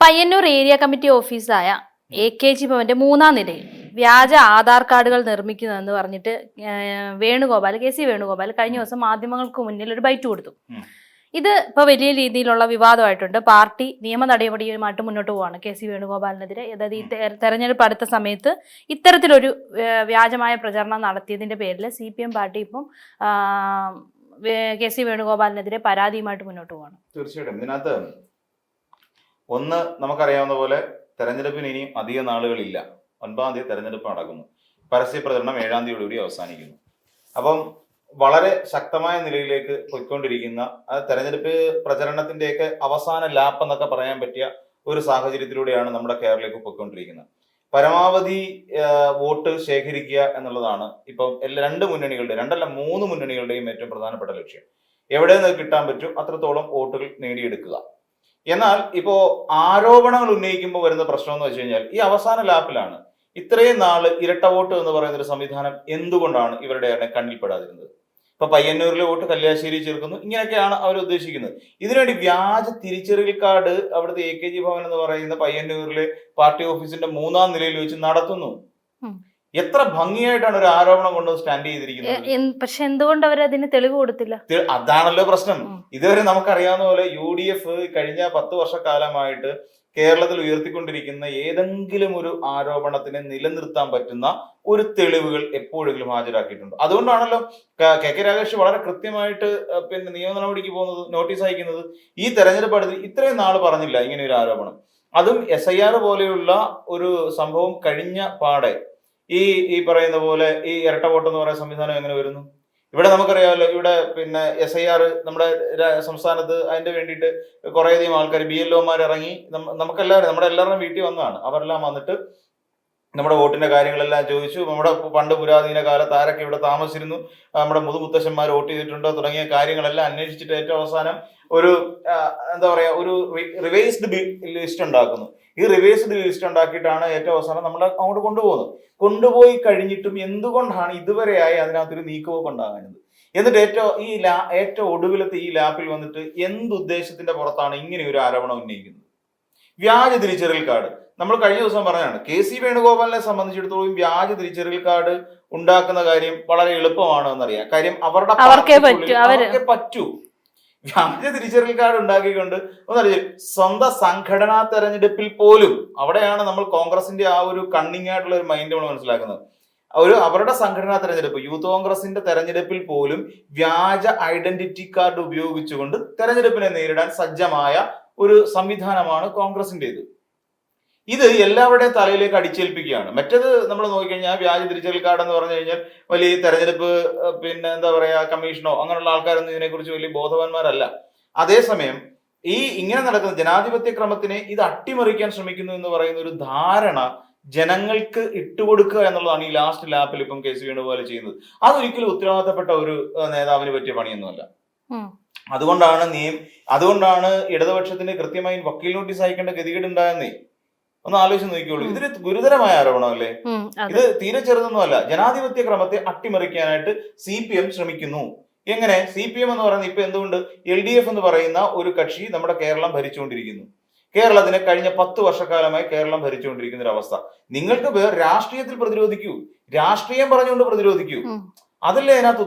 Payyanur area committee ഓഫീസായ AKG ഭവന്റെ 3-ാം നിലയിൽ വ്യാജ ആധാർ കാർഡുകൾ നിർമ്മിക്കുന്നതെന്ന് പറഞ്ഞിട്ട് KC വേണുഗോപാൽ കഴിഞ്ഞ ദിവസം മാധ്യമങ്ങൾക്ക് മുന്നിൽ ഒരു ബൈറ്റ് കൊടുത്തു. ഇത് ഇപ്പോൾ വലിയ രീതിയിലുള്ള വിവാദമായിട്ടുണ്ട്. പാർട്ടി നിയമ നടപടിയുമായിട്ട് മുന്നോട്ട് പോവാണ് KC വേണുഗോപാലിനെതിരെ. അതായത് ഈ തെരഞ്ഞെടുപ്പ് അടുത്ത സമയത്ത് ഇത്തരത്തിലൊരു വ്യാജമായ പ്രചരണം നടത്തിയതിന്റെ പേരിൽ CPM പാർട്ടി ഇപ്പം KC വേണുഗോപാലിനെതിരെ പരാതിയുമായിട്ട് മുന്നോട്ട് പോവാണ്. തീർച്ചയായിട്ടും ഇതിനകത്ത് ഒന്ന് നമുക്കറിയാവുന്ന പോലെ തെരഞ്ഞെടുപ്പിന് ഇനിയും അധിക നാളുകളില്ല. 9-ാം തീയതി തെരഞ്ഞെടുപ്പ് നടക്കുന്നു. പരസ്യ പ്രചരണം 7-ാം തീയതിയോടുകൂടി അവസാനിക്കുന്നു. അപ്പം വളരെ ശക്തമായ നിലയിലേക്ക് പോയിക്കൊണ്ടിരിക്കുന്ന തെരഞ്ഞെടുപ്പ് പ്രചരണത്തിന്റെയൊക്കെ അവസാന ലാപ്പ് എന്നൊക്കെ പറയാൻ പറ്റിയ ഒരു സാഹചര്യത്തിലൂടെയാണ് നമ്മുടെ കേരളത്തിലേക്ക് പോയിക്കൊണ്ടിരിക്കുന്നത്. പരമാവധി വോട്ട് ശേഖരിക്കുക എന്നുള്ളതാണ് ഇപ്പം രണ്ട് മുന്നണികളുടെയും 3 മുന്നണികളുടെയും ഏറ്റവും പ്രധാനപ്പെട്ട ലക്ഷ്യം. എവിടെ നിന്ന് കിട്ടാൻ പറ്റും അത്രത്തോളം വോട്ടുകൾ നേടിയെടുക്കുക. എന്നാൽ ഇപ്പോ ആരോപണങ്ങൾ ഉന്നയിക്കുമ്പോൾ വരുന്ന പ്രശ്നം എന്ന് വെച്ച് കഴിഞ്ഞാൽ ഈ അവസാന ലാപ്പിലാണ് ഇത്രയും നാള് ഇരട്ട വോട്ട് എന്ന് പറയുന്ന ഒരു സംവിധാനം എന്തുകൊണ്ടാണ് ഇവരുടെ കണ്ണിൽപ്പെടാതിരുന്നത്. ഇപ്പൊ പയ്യന്നൂരിലെ വോട്ട് കല്യാശ്ശേരി ചേർക്കുന്നു, ഇങ്ങനെയൊക്കെയാണ് അവർ ഉദ്ദേശിക്കുന്നത്. ഇതിനുവേണ്ടി വ്യാജ തിരിച്ചറിയൽ കാർഡ് അവിടുത്തെ AKG ഭവൻ എന്ന് പറയുന്ന പയ്യന്നൂരിലെ പാർട്ടി ഓഫീസിന്റെ 3-ാം നിലയിൽ വെച്ച് നടത്തുന്നു. എത്ര ഭംഗിയായിട്ടാണ് ഒരു ആരോപണം കൊണ്ട് സ്റ്റാൻഡ് ചെയ്തിരിക്കുന്നത്. പക്ഷെ എന്തുകൊണ്ട് അവർ അതിന് തെളിവ് കൊടുത്തില്ല? അതാണല്ലോ പ്രശ്നം. ഇതുവരെ നമുക്കറിയാവുന്ന പോലെ UDF കഴിഞ്ഞ 10 വർഷക്കാലമായിട്ട് കേരളത്തിൽ ഉയർത്തിക്കൊണ്ടിരിക്കുന്ന ഏതെങ്കിലും ഒരു ആരോപണത്തിനെ നിലനിർത്താൻ പറ്റുന്ന ഒരു തെളിവുകൾ എപ്പോഴെങ്കിലും ഹാജരാക്കിയിട്ടുണ്ട്. അതുകൊണ്ടാണല്ലോ KK രാഗേഷ് വളരെ കൃത്യമായിട്ട് നിയമ നടപടിക്ക് പോകുന്നത്, നോട്ടീസ് അയക്കുന്നത്. ഈ തെരഞ്ഞെടുപ്പ് അടുത്ത് ഇത്രയും നാൾ പറഞ്ഞില്ല ഇങ്ങനെ ഒരു ആരോപണം. അതും SIR പോലെയുള്ള ഒരു സംഭവം കഴിഞ്ഞ പാടെ ഈ പറയുന്ന പോലെ ഈ ഇരട്ട വോട്ട് എന്ന് പറയുന്ന സംവിധാനം എങ്ങനെ വരുന്നു? ഇവിടെ നമുക്കറിയാമല്ലോ, ഇവിടെ SIR നമ്മുടെ സംസ്ഥാനത്ത് അതിന്റെ വേണ്ടിയിട്ട് കുറേയധികം ആൾക്കാർ BLOമാർ ഇറങ്ങി നമുക്കെല്ലാവരും നമ്മുടെ എല്ലാവരുടെയും വീട്ടിൽ വന്നതാണ്. അവരെല്ലാം വന്നിട്ട് നമ്മുടെ വോട്ടിന്റെ കാര്യങ്ങളെല്ലാം ചോദിച്ചു. നമ്മുടെ പണ്ട് പുരാതന കാലത്ത് ആരൊക്കെ ഇവിടെ താമസിച്ചിരുന്നു, നമ്മുടെ മുതുമുത്തശ്ശന്മാർ വോട്ട് ചെയ്തിട്ടുണ്ടോ തുടങ്ങിയ കാര്യങ്ങളെല്ലാം അന്വേഷിച്ചിട്ട് ഏറ്റവും അവസാനം ഒരു ഒരു റിവൈസ്ഡ് ലിസ്റ്റ് ഉണ്ടാക്കുന്നു. ഈ റിവൈസ്ഡ് ലിസ്റ്റ് ഉണ്ടാക്കിയിട്ടാണ് ഏറ്റവും അവസാനം നമ്മൾ അങ്ങോട്ട് കൊണ്ടുപോകുന്നത്. കൊണ്ടുപോയി കഴിഞ്ഞിട്ടും എന്തുകൊണ്ടാണ് ഇതുവരെയായി അതിനകത്തൊരു നീക്കമൊക്കെ ഉണ്ടാകുന്നത്? എന്നിട്ട് ഏറ്റവും ഒടുവിലത്തെ ഈ ലാപ്പിൽ വന്നിട്ട് എന്തുദ്ദേശത്തിന്റെ പുറത്താണ് ഇങ്ങനെ ഒരു ആരോപണം ഉന്നയിക്കുന്നത്? വ്യാജ തിരിച്ചറിയൽ കാർഡ് നമ്മൾ കഴിഞ്ഞ ദിവസം പറഞ്ഞതാണ്. KC വേണുഗോപാലിനെ സംബന്ധിച്ചിടത്തോളം വ്യാജ തിരിച്ചറിയൽ കാർഡ് ഉണ്ടാക്കുന്ന കാര്യം വളരെ എളുപ്പമാണ് എന്നറിയാം. കാര്യം അവർക്ക് പറ്റൂ. വ്യാജ തിരിച്ചറിയൽ കാർഡ് ഉണ്ടാക്കിക്കൊണ്ട് ഒന്നറിയാം, സ്വന്തം സംഘടനാ തെരഞ്ഞെടുപ്പിൽ പോലും അവിടെയാണ് നമ്മൾ കോൺഗ്രസിന്റെ ആ ഒരു കണ്ണിങ് ആയിട്ടുള്ള ഒരു മൈൻഡ് നമ്മൾ മനസ്സിലാക്കുന്നത്. അവരുടെ സംഘടനാ തെരഞ്ഞെടുപ്പ് യൂത്ത് കോൺഗ്രസിന്റെ തെരഞ്ഞെടുപ്പിൽ പോലും വ്യാജ ഐഡന്റിറ്റി കാർഡ് ഉപയോഗിച്ചുകൊണ്ട് തെരഞ്ഞെടുപ്പിനെ നേരിടാൻ സജ്ജമായ ഒരു സംവിധാനമാണ് കോൺഗ്രസിന്റേത്. ഇത് എല്ലാവരുടെയും തലയിലേക്ക് അടിച്ചേൽപ്പിക്കുകയാണ്. മറ്റേത് നമ്മൾ നോക്കിക്കഴിഞ്ഞാൽ വ്യാജ തിരിച്ചറിയൽ കാർഡ് എന്ന് പറഞ്ഞു കഴിഞ്ഞാൽ വലിയ തെരഞ്ഞെടുപ്പ് കമ്മീഷനോ അങ്ങനെയുള്ള ആൾക്കാരൊന്നും ഇതിനെക്കുറിച്ച് വലിയ ബോധവാന്മാരല്ല. അതേസമയം ഇങ്ങനെ നടക്കുന്ന ജനാധിപത്യ ക്രമത്തിനെ ഇത് അട്ടിമറിക്കാൻ ശ്രമിക്കുന്നു എന്ന് പറയുന്ന ഒരു ധാരണ ജനങ്ങൾക്ക് ഇട്ടുകൊടുക്കുക എന്നുള്ളതാണ് ഈ ലാസ്റ്റ് ലാപ്പിൽ ഇപ്പം KC വേണുഗോപാൽ ചെയ്യുന്നത്. അതൊരിക്കലും ഉത്തരവാദിത്തപ്പെട്ട ഒരു നേതാവിന് പറ്റിയ പണിയൊന്നുമല്ല. അതുകൊണ്ടാണ് ഇടതുപക്ഷത്തിന് കൃത്യമായി വക്കീൽ നോട്ടീസ് അയക്കേണ്ട ഗതികേട് ഉണ്ടായെന്നേ. ഒന്ന് ആലോചിച്ച് നോക്കിക്കോളൂ. ഇതൊരു ഗുരുതരമായ ആരോപണമല്ലേ? ഇത് തീരെ ചെറുതൊന്നുമല്ല. ജനാധിപത്യ ക്രമത്തെ അട്ടിമറിക്കാനായിട്ട് CPM ശ്രമിക്കുന്നു. എങ്ങനെ? CPM എന്ന് പറയുന്നത് ഇപ്പൊ എന്തുകൊണ്ട് LDF എന്ന് പറയുന്ന ഒരു കക്ഷി നമ്മുടെ കേരളം ഭരിച്ചുകൊണ്ടിരിക്കുന്നു. കേരളത്തിനെ കഴിഞ്ഞ 10 വർഷക്കാലമായി കേരളം ഭരിച്ചുകൊണ്ടിരിക്കുന്ന ഒരു അവസ്ഥ. നിങ്ങൾക്ക് രാഷ്ട്രീയത്തിൽ പ്രതിരോധിക്കൂ, രാഷ്ട്രീയം പറഞ്ഞുകൊണ്ട് പ്രതിരോധിക്കൂ. അതല്ലേ അതിനകത്ത്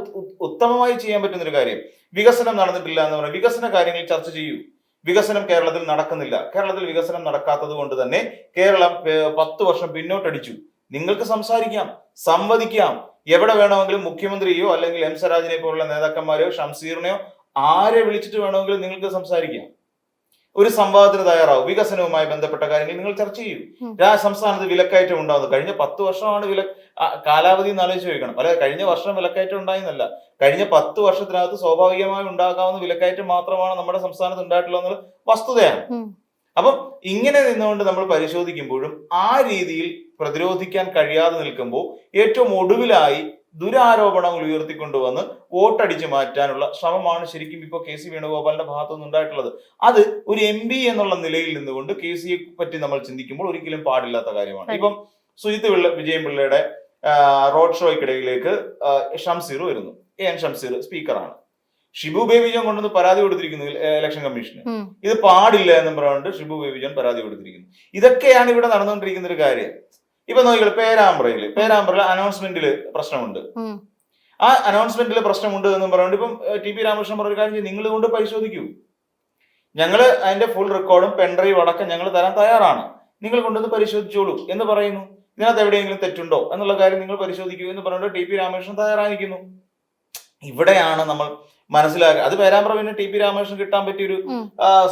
ഉത്തമമായി ചെയ്യാൻ പറ്റുന്ന ഒരു കാര്യം. വികസനം നടന്നിട്ടില്ല എന്ന് പറയുന്നത് വികസന കാര്യങ്ങൾ ചർച്ച ചെയ്യൂ. വികസനം കേരളത്തിൽ നടക്കുന്നില്ല. കേരളത്തിൽ വികസനം നടക്കാത്തത് കൊണ്ട് തന്നെ കേരളം 10 വർഷം പിന്നോട്ടടിച്ചു. നിങ്ങൾക്ക് സംസാരിക്കാം, സംവദിക്കാം. എവിടെ വേണമെങ്കിലും മുഖ്യമന്ത്രിയോ അല്ലെങ്കിൽ M സ്വരാജിനെ പോലുള്ള നേതാക്കന്മാരെയോ ഷംസീറിനെയോ ആരെ വിളിച്ചിട്ട് വേണമെങ്കിലും നിങ്ങൾക്ക് സംസാരിക്കാം. ഒരു സംവാദത്തിന് തയ്യാറാവും. വികസനവുമായി ബന്ധപ്പെട്ട കാര്യങ്ങൾ നിങ്ങൾ ചർച്ച ചെയ്യൂ. സംസ്ഥാനത്ത് വിലക്കയറ്റം ഉണ്ടാകുന്നത് കഴിഞ്ഞ 10 വർഷമാണ് കാലാവധി എന്ന് ആലോചിച്ച് ചോദിക്കണം. അല്ലെ, കഴിഞ്ഞ വർഷം വിലക്കയറ്റം ഉണ്ടായെന്നല്ല, കഴിഞ്ഞ 10 വർഷത്തിനകത്ത് സ്വാഭാവികമായി ഉണ്ടാകാവുന്ന വിലക്കയറ്റം മാത്രമാണ് നമ്മുടെ സംസ്ഥാനത്ത് ഉണ്ടായിട്ടുള്ളത് എന്നുള്ള വസ്തുതയാണ്. അപ്പം ഇങ്ങനെ നിന്നുകൊണ്ട് നമ്മൾ പരിശോധിക്കുമ്പോഴും ആ രീതിയിൽ പ്രതിരോധിക്കാൻ കഴിയാതെ നിൽക്കുമ്പോൾ ഏറ്റവും ഒടുവിലായി ദുരാരോപണങ്ങൾ ഉയർത്തിക്കൊണ്ടുവന്ന് വോട്ടടിച്ചു മാറ്റാനുള്ള ശ്രമമാണ് ശരിക്കും ഇപ്പോൾ KC വേണുഗോപാലിന്റെ ഭാഗത്തുനിന്ന് ഉണ്ടായിട്ടുള്ളത്. അത് ഒരു MP എന്നുള്ള നിലയിൽ നിന്നുകൊണ്ട് KCയെ പറ്റി നമ്മൾ ചിന്തിക്കുമ്പോൾ ഒരിക്കലും പാടില്ലാത്ത കാര്യമാണ്. ഇപ്പം സുജിത് വിജയൻപിള്ളയുടെ റോഡ് ഷോയ്ക്കിടയിലേക്ക് ഷംസീർ വരുന്നു. AN ഷംസീർ സ്പീക്കറാണ്. ഷിബു ബേബി ജോൺ കൊണ്ടുവന്ന് പരാതി കൊടുത്തിരിക്കുന്നു ഇലക്ഷൻ കമ്മീഷന്. ഇത് പാടില്ല എന്നും പറഞ്ഞുകൊണ്ട് ഷിബു ബേബി ജോൺ പരാതി കൊടുത്തിരിക്കുന്നു. ഇതൊക്കെയാണ് ഇവിടെ നടന്നുകൊണ്ടിരിക്കുന്ന ഒരു കാര്യം. ഇപ്പൊ നോക്കിയാൽ പേരാമ്പ്രയില് അനൗൺസ്മെന്റില് പ്രശ്നമുണ്ട്. ആ അനൗൺസ്മെന്റിൽ പ്രശ്നമുണ്ട് എന്നും പറഞ്ഞുകൊണ്ട് ഇപ്പം ടി.പി. രാമകൃഷ്ണൻ പറഞ്ഞ കാര്യം നിങ്ങൾ കൊണ്ട് പരിശോധിക്കൂ, ഞങ്ങള് അതിന്റെ ഫുൾ റെക്കോർഡും പെൻഡ്രൈവ് അടക്കം ഞങ്ങൾ തരാൻ തയ്യാറാണ്, നിങ്ങൾ കൊണ്ടുവന്ന് പരിശോധിച്ചോളൂ എന്ന് പറയുന്നു. ഇതിനകത്ത് എവിടെയെങ്കിലും തെറ്റുണ്ടോ എന്നുള്ള കാര്യം നിങ്ങൾ പരിശോധിക്കൂ എന്ന് പറഞ്ഞുകൊണ്ട് ടി.പി. രാമകൃഷ്ണൻ തയ്യാറായിരിക്കുന്നു. ഇവിടെയാണ് നമ്മൾ മനസ്സിലാക്കുക. അത് പേരാമ്പ്ര പിന്നെ ടി.പി. രാമകൃഷ്ണൻ കിട്ടാൻ പറ്റിയൊരു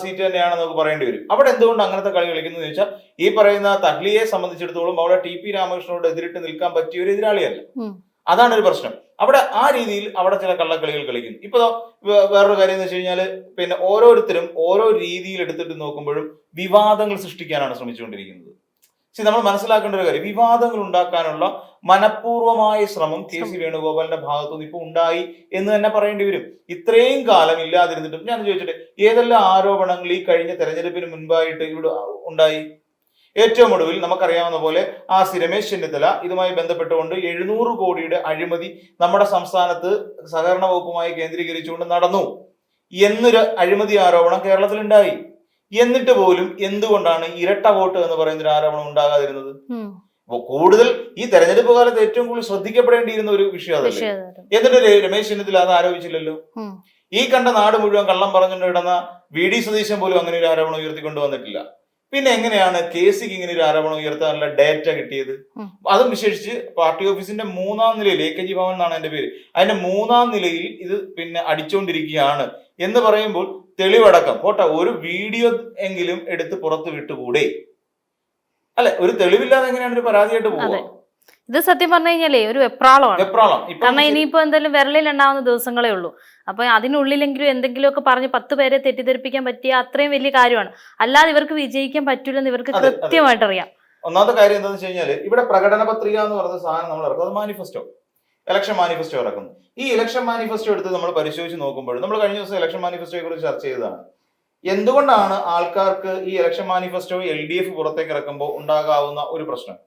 സീറ്റ് തന്നെയാണെന്ന് നമുക്ക് പറയേണ്ടി വരും. അവിടെ എന്തുകൊണ്ട് അങ്ങനത്തെ കളി കളിക്കുന്നു എന്ന് ചോദിച്ചാൽ, ഈ പറയുന്ന തഹ്ലിയെ സംബന്ധിച്ചിടത്തോളം അവിടെ ടി.പി. രാമകൃഷ്ണനോട് എതിരിട്ട് നിൽക്കാൻ പറ്റിയ ഒരു എതിരാളിയല്ല. അതാണ് ഒരു പ്രശ്നം. അവിടെ ആ രീതിയിൽ അവിടെ ചില കള്ളക്കളികൾ കളിക്കുന്നു. ഇപ്പൊ വേറൊരു കാര്യം എന്ന് വെച്ച് കഴിഞ്ഞാല് പിന്നെ ഓരോരുത്തരും ഓരോ രീതിയിൽ എടുത്തിട്ട് നോക്കുമ്പോഴും വിവാദങ്ങൾ സൃഷ്ടിക്കാനാണ് ശ്രമിച്ചുകൊണ്ടിരിക്കുന്നത്. നമ്മൾ മനസ്സിലാക്കേണ്ട ഒരു കാര്യം, വിവാദങ്ങൾ ഉണ്ടാക്കാനുള്ള മനഃപൂർവമായ ശ്രമം കെ.സി. വേണുഗോപാലിന്റെ ഭാഗത്തുനിന്ന് ഇപ്പൊ ഉണ്ടായി എന്ന് തന്നെ പറയേണ്ടി വരും. ഇത്രയും കാലം ഇല്ലാതിരുന്നിട്ടും ഞാൻ ചോദിച്ചിട്ട് ഏതെല്ലാം ആരോപണങ്ങൾ ഈ കഴിഞ്ഞ തെരഞ്ഞെടുപ്പിന് മുൻപായിട്ട് ഇവിടെ ഉണ്ടായി? ഏറ്റവും ഒടുവിൽ നമുക്കറിയാവുന്ന പോലെ രമേശ് ചെന്നിത്തല ഇതുമായി ബന്ധപ്പെട്ടുകൊണ്ട് 700 കോടിയുടെ അഴിമതി നമ്മുടെ സംസ്ഥാനത്ത് സഹകരണ വകുപ്പുമായി കേന്ദ്രീകരിച്ചുകൊണ്ട് നടന്നു എന്നൊരു അഴിമതി ആരോപണം കേരളത്തിൽ ഉണ്ടായി. എന്നിട്ട് പോലും എന്തുകൊണ്ടാണ് ഇരട്ട വോട്ട് എന്ന് പറയുന്ന ഒരു ആരോപണം ഉണ്ടാകാതിരുന്നത്? കൂടുതൽ ഈ തെരഞ്ഞെടുപ്പ് കാലത്ത് ഏറ്റവും കൂടുതൽ ശ്രദ്ധിക്കപ്പെടേണ്ടിയിരുന്ന ഒരു വിഷയം അതല്ലേ. എന്നിട്ട് രമേശ് ചെന്നിത്തല അത് ആരോപിച്ചില്ലല്ലോ. ഈ കണ്ട നാട് മുഴുവൻ കള്ളം പറഞ്ഞുകൊണ്ട് കിടന്ന വി.ഡി. സതീശൻ പോലും അങ്ങനെ ഒരു ആരോപണം ഉയർത്തിക്കൊണ്ടു വന്നിട്ടില്ല. പിന്നെ എങ്ങനെയാണ് കെ.സിക്ക് ഇങ്ങനെ ഒരു ആരോപണം ഉയർത്താനുള്ള ഡേറ്റ കിട്ടിയത്? അതും വിശേഷിച്ച് പാർട്ടി ഓഫീസിന്റെ 3ാം നിലയിൽ, AKG ഭവൻ എന്നാണ് എന്റെ പേര്, അതിന്റെ 3ാം നിലയിൽ ഇത് പിന്നെ അടിച്ചുകൊണ്ടിരിക്കുകയാണ് എന്ന് പറയുമ്പോൾ തെളിവടക്കം പോട്ടെ, ഒരു വീഡിയോ എങ്കിലും എടുത്ത് പുറത്ത് വിട്ടുകൂടെ? അല്ലെ, ഒരു തെളിവില്ലാതെ എങ്ങനെയാണ് ഒരു പരാതിയായിട്ട് പോകുക? ഇത് സത്യം പറഞ്ഞു കഴിഞ്ഞാലേ ഒരു വെപ്രാളമാണ്. കാരണം ഇനിയിപ്പോ എന്തായാലും വിരലിൽ ഉണ്ടാവുന്ന ദിവസങ്ങളേ ഉള്ളൂ. അപ്പൊ അതിനുള്ളിലെങ്കിലും എന്തെങ്കിലുമൊക്കെ പറഞ്ഞ് 10 പേരെ തെറ്റിദ്ധരിപ്പിക്കാൻ പറ്റിയ അത്രയും വലിയ കാര്യമാണ്. അല്ലാതെ ഇവർക്ക് വിജയിക്കാൻ പറ്റൂലെന്ന് ഇവർക്ക് കൃത്യമായിട്ട് അറിയാം. ഒന്നാമത്തെ കാര്യം എന്താണെന്ന് വെച്ച് കഴിഞ്ഞാൽ, ഇവിടെ പ്രകടന പത്രിക എന്ന് പറയുന്ന സാധനം നമ്മൾ ഇറക്കും, അത് മാനിഫെസ്റ്റോ, ഇലക്ഷൻ മാനിഫെസ്റ്റോ ഇറക്കുന്നു. ഈ ഇലക്ഷൻ മാനിഫെസ്റ്റോ എടുത്ത് നമ്മൾ പരിശോധിച്ച് നോക്കുമ്പോൾ, നമ്മൾ കഴിഞ്ഞ ദിവസം ഇലക്ഷൻ മാനിഫെസ്റ്റോയെ കുറിച്ച് ചർച്ച ചെയ്തതാണ്. എന്തുകൊണ്ടാണ് ആൾക്കാർക്ക് ഈ ഇലക്ഷൻ മാനിഫെസ്റ്റോ LDF പുറത്തേക്ക് ഇറക്കുമ്പോൾ ഉണ്ടാകാവുന്ന ഒരു പ്രശ്നം?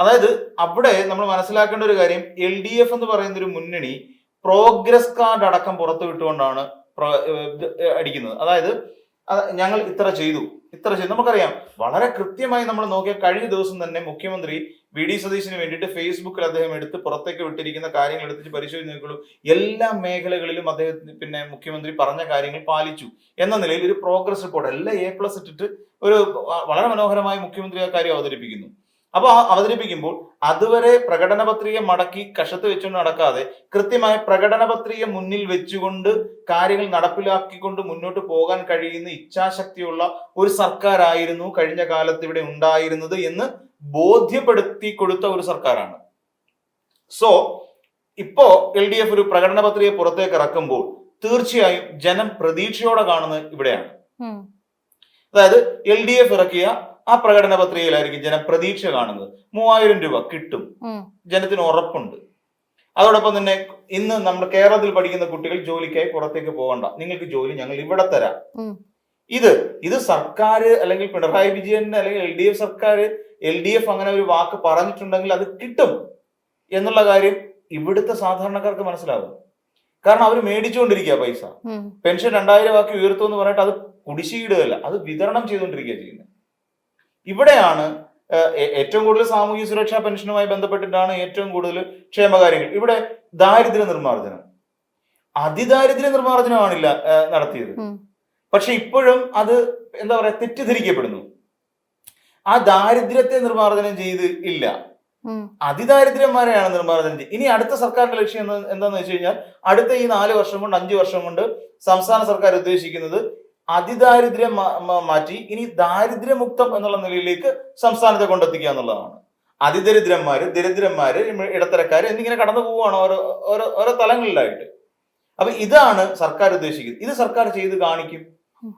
അതായത് അവിടെ നമ്മൾ മനസ്സിലാക്കേണ്ട ഒരു കാര്യം, LDF എന്ന് പറയുന്ന ഒരു മുന്നണി പ്രോഗ്രസ് കാർഡ് അടക്കം പുറത്തു വിട്ടുകൊണ്ടാണ് അടിക്കുന്നത്. അതായത് ഞങ്ങൾ ഇത്ര ചെയ്തു. നമുക്കറിയാം, വളരെ കൃത്യമായി നമ്മൾ നോക്കിയാൽ കഴിഞ്ഞ ദിവസം തന്നെ മുഖ്യമന്ത്രി വി.ഡി. സതീശന് വേണ്ടിയിട്ട് ഫേസ്ബുക്കിൽ അദ്ദേഹം എടുത്ത് പുറത്തേക്ക് വിട്ടിരിക്കുന്ന കാര്യങ്ങൾ എടുത്തിട്ട് പരിശോധിച്ച് നോക്കുള്ളൂ. എല്ലാ മേഖലകളിലും അദ്ദേഹത്തിന് മുഖ്യമന്ത്രി പറഞ്ഞ കാര്യങ്ങൾ പാലിച്ചു എന്ന നിലയിൽ ഒരു പ്രോഗ്രസ് റിപ്പോർട്ട് എല്ലാം A+ ഇട്ടിട്ട് ഒരു വളരെ മനോഹരമായി മുഖ്യമന്ത്രി ആ കാര്യം അവതരിപ്പിക്കുന്നു. അപ്പൊ അവതരിപ്പിക്കുമ്പോൾ അതുവരെ പ്രകടന പത്രിക മടക്കി കഷത്ത് വെച്ചുകൊണ്ട് നടക്കാതെ കൃത്യമായ പ്രകടന പത്രിക മുന്നിൽ വെച്ചുകൊണ്ട് കാര്യങ്ങൾ നടപ്പിലാക്കിക്കൊണ്ട് മുന്നോട്ട് പോകാൻ കഴിയുന്ന ഇച്ഛാശക്തിയുള്ള ഒരു സർക്കാരായിരുന്നു കഴിഞ്ഞ കാലത്ത് ഇവിടെ ഉണ്ടായിരുന്നത് എന്ന് ബോധ്യപ്പെടുത്തി കൊടുത്ത ഒരു സർക്കാരാണ്. സോ ഇപ്പോ LDF ഒരു പ്രകടന പത്രിക പുറത്തേക്ക് ഇറക്കുമ്പോൾ തീർച്ചയായും ജനം പ്രതീക്ഷയോടെ കാണുന്നത് ഇവിടെയാണ്. അതായത് LDF ഇറക്കിയ ആ പ്രകടന പത്രികയിലായിരിക്കും ജനം പ്രതീക്ഷ കാണുന്നത്. 3000 രൂപ കിട്ടും, ജനത്തിന് ഉറപ്പുണ്ട്. അതോടൊപ്പം തന്നെ ഇന്ന് നമ്മുടെ കേരളത്തിൽ പഠിക്കുന്ന കുട്ടികൾ ജോലിക്കായി പുറത്തേക്ക് പോകണ്ട, നിങ്ങൾക്ക് ജോലി ഞങ്ങൾ ഇവിടെ തരാം. ഇത് സർക്കാർ അല്ലെങ്കിൽ പിണറായി വിജയന്റെ അല്ലെങ്കിൽ LDF സർക്കാർ LDF അങ്ങനെ ഒരു വാക്ക് പറഞ്ഞിട്ടുണ്ടെങ്കിൽ അത് കിട്ടും എന്നുള്ള കാര്യം ഇവിടുത്തെ സാധാരണക്കാർക്ക് മനസ്സിലാവും. കാരണം അവർ മേടിച്ചുകൊണ്ടിരിക്കുക പൈസ. പെൻഷൻ 2000 ആക്കി ഉയർത്തും എന്ന് പറഞ്ഞിട്ട് അത് കുടിശ്ശിയിടുകയല്ല, അത് വിതരണം ചെയ്തുകൊണ്ടിരിക്കുക ചെയ്യുന്നത്. ഇവിടെയാണ് ഏറ്റവും കൂടുതൽ സാമൂഹ്യ സുരക്ഷാ പെൻഷനുമായി ബന്ധപ്പെട്ടിട്ടാണ് ഏറ്റവും കൂടുതൽ ക്ഷേമകാര്യങ്ങൾ. ഇവിടെ ദാരിദ്ര്യ നിർമ്മാർജ്ജനം, അതിദാരിദ്ര്യ നിർമ്മാർജ്ജനമാണില്ല നടത്തിയത്. പക്ഷെ ഇപ്പോഴും അത് എന്താ പറയാ, തെറ്റിദ്ധരിക്കപ്പെടുന്നു. ആ ദാരിദ്ര്യത്തെ നിർമ്മാർജ്ജനം ചെയ്ത് ഇല്ല, അതിദാരിദ്ര്യന്മാരെയാണ് നിർമ്മാർജ്ജനം ചെയ്ത്. ഇനി അടുത്ത സർക്കാരിന്റെ ലക്ഷ്യം എന്താണെന്ന് വെച്ച് കഴിഞ്ഞാൽ, അടുത്ത ഈ 4 വർഷം കൊണ്ട് 5 വർഷം കൊണ്ട് സംസ്ഥാന സർക്കാർ ഉദ്ദേശിക്കുന്നത് അതിദാരിദ്ര്യം മാറ്റി ഇനി ദാരിദ്ര്യമുക്തം എന്നുള്ള നിലയിലേക്ക് സംസ്ഥാനത്തെ കൊണ്ടെത്തിക്കുക എന്നുള്ളതാണ്. ദരിദ്രന്മാര്, ഇടത്തരക്കാര് എന്നിങ്ങനെ കടന്നു പോവുകയാണ് ഓരോ തലങ്ങളിലായിട്ട്. അപ്പൊ ഇതാണ് സർക്കാർ ഉദ്ദേശിക്കുന്നത്. ഇത് സർക്കാർ ചെയ്ത് കാണിക്കും.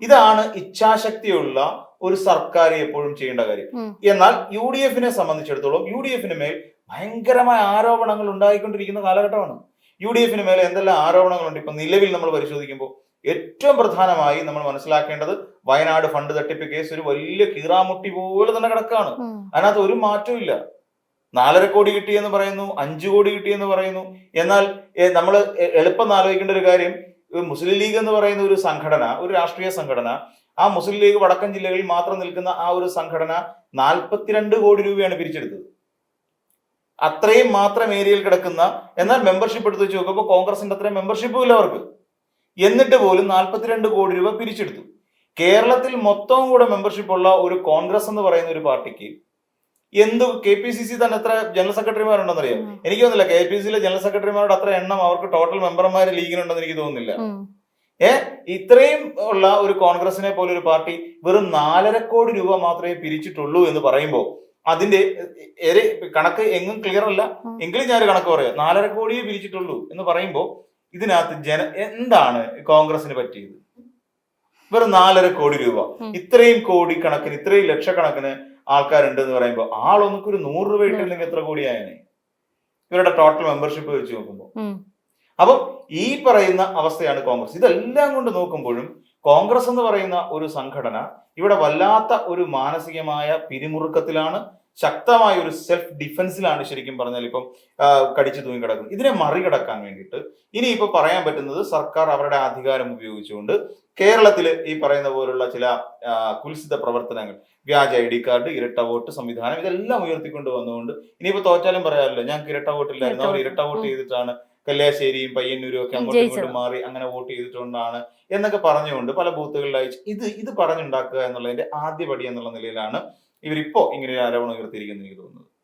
ഇതാണ് ഇച്ഛാശക്തിയുള്ള ഒരു സർക്കാർ എപ്പോഴും ചെയ്യേണ്ട കാര്യം. എന്നാൽ UDF-നെ സംബന്ധിച്ചിടത്തോളം UDF-ന് മേൽ ഭയങ്കരമായ ആരോപണങ്ങൾ ഉണ്ടായിക്കൊണ്ടിരിക്കുന്ന കാലഘട്ടമാണ്. UDF-ന് മേലെ എന്തെല്ലാം ആരോപണങ്ങളുണ്ട് ഇപ്പൊ നിലവിൽ നമ്മൾ പരിശോധിക്കുമ്പോൾ? ഏറ്റവും പ്രധാനമായി നമ്മൾ മനസ്സിലാക്കേണ്ടത്, വയനാട് ഫണ്ട് തട്ടിപ്പ് കേസ് ഒരു വലിയ കീറാമുട്ടി പോലെ തന്നെ കിടക്കാണ്. അതിനകത്ത് ഒരു മാറ്റവും ഇല്ല. 4.5 കോടി കിട്ടിയെന്ന് പറയുന്നു, 5 കോടി കിട്ടിയെന്ന് പറയുന്നു. എന്നാൽ നമ്മൾ എളുപ്പം ആലോചിക്കേണ്ട ഒരു കാര്യം, മുസ്ലിം ലീഗ് എന്ന് പറയുന്ന ഒരു സംഘടന, ഒരു രാഷ്ട്രീയ സംഘടന, ആ മുസ്ലിം ലീഗ് വടക്കൻ ജില്ലകളിൽ മാത്രം നിൽക്കുന്ന ആ ഒരു സംഘടന 42 കോടി രൂപയാണ് പിരിച്ചെടുത്തത്. അത്രയും മാത്രം ഏരിയയിൽ കിടക്കുന്ന, എന്നാൽ മെമ്പർഷിപ്പ് എടുത്ത് വെച്ച് നോക്കുമ്പോൾ കോൺഗ്രസിന്റെ അത്രയും മെമ്പർഷിപ്പും ഇല്ല അവർക്ക്. എന്നിട്ട് പോലും 42 കോടി രൂപ പിരിച്ചെടുത്തു. കേരളത്തിൽ മൊത്തം കൂടെ മെമ്പർഷിപ്പ് ഉള്ള ഒരു കോൺഗ്രസ് എന്ന് പറയുന്ന ഒരു പാർട്ടിക്ക് KPCC തന്നെ എത്ര ജനറൽ സെക്രട്ടറിമാരുണ്ടെന്ന് അറിയാം? എനിക്ക് തോന്നുന്നില്ല KPCCയിലെ ജനറൽ സെക്രട്ടറിമാരുടെ അത്ര എണ്ണം അവർക്ക് ടോട്ടൽ മെമ്പർമാർ ലീഗിനുണ്ടെന്ന് എനിക്ക് തോന്നുന്നില്ല. ഇത്രയും ഉള്ള ഒരു കോൺഗ്രസിനെ പോലെ ഒരു പാർട്ടി വെറും 4.5 കോടി രൂപ മാത്രമേ പിരിച്ചിട്ടുള്ളൂ എന്ന് പറയുമ്പോൾ അതിന്റെ കണക്ക് എങ്ങും ക്ലിയർ അല്ല. എങ്കിലും ഞാൻ കണക്ക് പറയാം. 4.5 കോടിയേ പിരിച്ചിട്ടുള്ളൂ എന്ന് പറയുമ്പോൾ ഇതിനകത്ത് എന്താണ് കോൺഗ്രസിന് പറ്റിയത്? വെറും 4.5 കോടി രൂപ, ഇത്രയും കോടി കണക്കിന്, ഇത്രയും ലക്ഷക്കണക്കിന് ആൾക്കാരുണ്ട് എന്ന് പറയുമ്പോൾ ആളൊന്നൊക്കെ ഒരു 100 രൂപ ഇട്ടില്ലെങ്കിൽ എത്ര കോടിയായനെ ഇവരുടെ ടോട്ടൽ മെമ്പർഷിപ്പ് വെച്ച് നോക്കുമ്പോൾ? അപ്പം ഈ പറയുന്ന അവസ്ഥയാണ് കോൺഗ്രസ്. ഇതെല്ലാം കൊണ്ട് നോക്കുമ്പോഴും കോൺഗ്രസ് എന്ന് പറയുന്ന ഒരു സംഘടന ഇവിടെ വല്ലാത്ത ഒരു മാനസികമായ പിരിമുറുക്കത്തിലാണ്, ശക്തമായ ഒരു സെൽഫ് ഡിഫൻസിലാണ് ശരിക്കും പറഞ്ഞാൽ ഇപ്പം കടിച്ചു തൂങ്ങി കിടക്കുന്നത്. ഇതിനെ മറികടക്കാൻ വേണ്ടിയിട്ട് ഇനി ഇപ്പൊ പറയാൻ പറ്റുന്നത് സർക്കാർ അവരുടെ അധികാരം ഉപയോഗിച്ചുകൊണ്ട് കേരളത്തിൽ ഈ പറയുന്ന പോലുള്ള ചില കുൽസിത പ്രവർത്തനങ്ങൾ, വ്യാജ ID കാർഡ്, ഇരട്ട വോട്ട് സംവിധാനം, ഇതെല്ലാം ഉയർത്തിക്കൊണ്ട് വന്നുകൊണ്ട് ഇനിയിപ്പോ തോറ്റാലും പറയാമല്ലോ ഞങ്ങൾക്ക് ഇരട്ട വോട്ടില്ലായിരുന്നു, അവർ ഇരട്ട വോട്ട് ചെയ്തിട്ടാണ് കല്യാശ്ശേരിയും പയ്യന്നൂരും ഒക്കെ അങ്ങോട്ടും ഇങ്ങോട്ടും മാറി അങ്ങനെ വോട്ട് ചെയ്തിട്ടുകൊണ്ടാണ് എന്നൊക്കെ പറഞ്ഞുകൊണ്ട് പല ബൂത്തുകളിലായി ഇത് പറഞ്ഞുണ്ടാക്കുക എന്നുള്ളതിന്റെ ആദ്യപടി എന്നുള്ള നിലയിലാണ് ഇവരിപ്പോ ഇങ്ങനെ ഒരു ആരോപണം ഉയർത്തിയിരിക്കുന്നത് എനിക്ക് തോന്നുന്നത്.